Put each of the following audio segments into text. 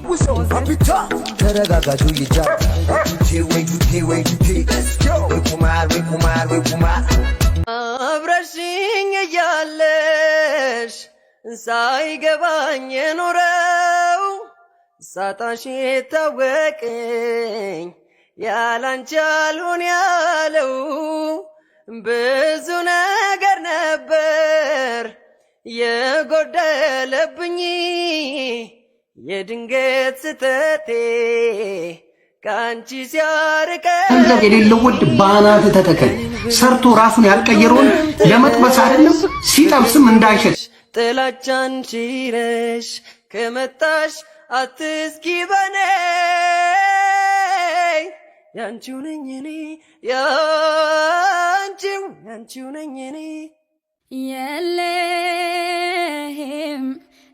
Whistle, papita, teragaga do yija. Let's go. We kumar. Abrashing yalesh, saigabanye norau, satashita waking, yalanjalun yalu, bezuna garnaber, yegodalabni. የድንገት ስተቴ ካንቺ ሲያርቀኝ ገንዘብ የሌለው ወድ ባናት ተተከለ ሰርቶ ራሱን ያልቀየረውን ለመጥበስ አይደለም ሲጠብስም እንዳይሸት ጥላቻን ችለሽ ከመጣሽ አትስኪ በኔ ያንቺው ነኝ እኔ ያንቺው ነኝ እኔ የለም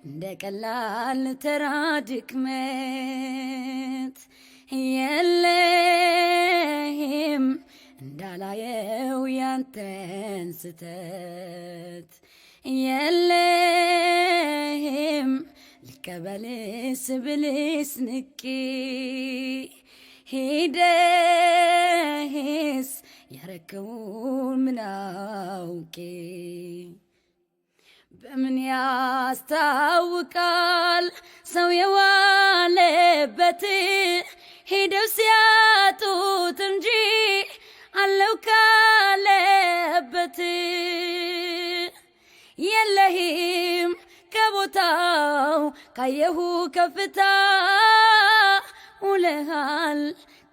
እንደ ቀላል ተራ ድክመት የለም እንዳላየው ያንተን ስተት የለም ልቀበልስ ብልስ ንቄ ሄደህስ ያረከውን ምን አውቄ በምን ያስታውቃል ሰው የዋለበት ሄደው ሲያጡት እንጂ አለው ካለበት የለህም ከቦታው ካየሁ ከፍታ ውለሃል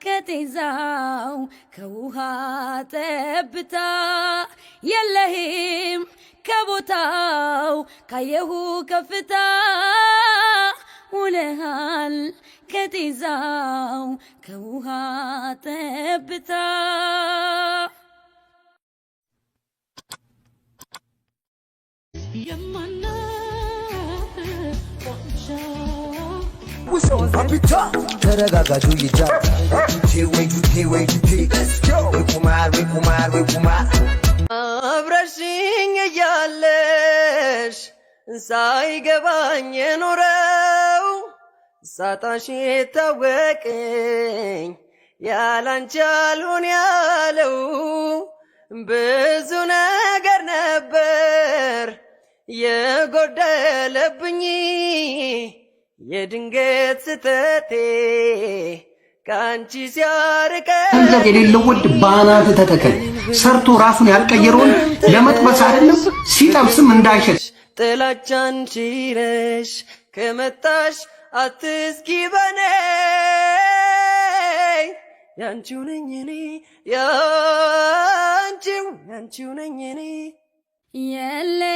ከጤዛው ከውሃ ጠብታ የለህም ከቦታው ካየሁ ከፍታ ውለሃል ከጤዛው ከውሃ ጠብታ Whistle, papita, teragaga do yija. Let's go. We kumar. አብረሽኝ ያለሽ ሳይገባኝ ኖረው ሳጣሽ ታወቀኝ ያላንቺ አልሆን ያለው ብዙ ነገር ነበር የጎደለብኝ የድንገት ስተቴ ካንቺ ሲያርቀኝ ገንዘብ የሌለው ወድ ባናት ተተከለ ሰርቶ ራሱን ያልቀየረውን ለመጥበስ አይደለም ሲጠብስም እንዳይሸት ጥላቻን ችለሽ ከመጣሽ አትስኪ በኔ ያንቺው ነኝ እኔ ያንቺው ነኝ እኔ የለም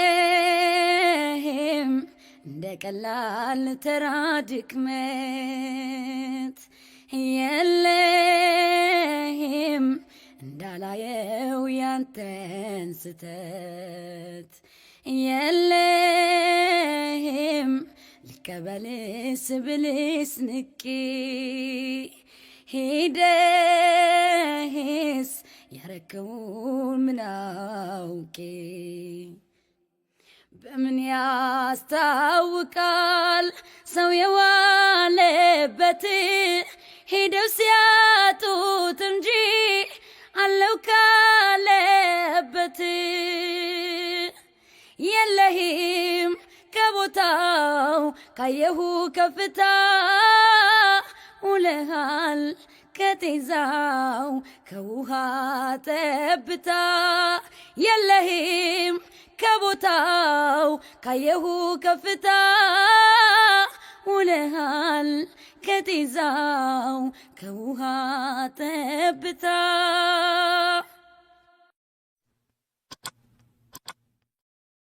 እንደ ቀላል ተራ ድክመት የለም እንዳላየው ያንተን ስተት የለም ልቀበልስ ብልስ ንቄ ሄደህስ ያረከውን ምን አውቄ በምን ያስታውቃል ሰው የዋለበት ሄደው ሲያጡት እንጂ አለው ካለበት የለህም ከቦታው ካየሁ ከፍታ ውለሃል ከጤዛው ከውሃ ጠብታ የለህም ከቦታው ካየሁ ከፍታ ውለሃል ከጤዛው ከውሃ ጠብታ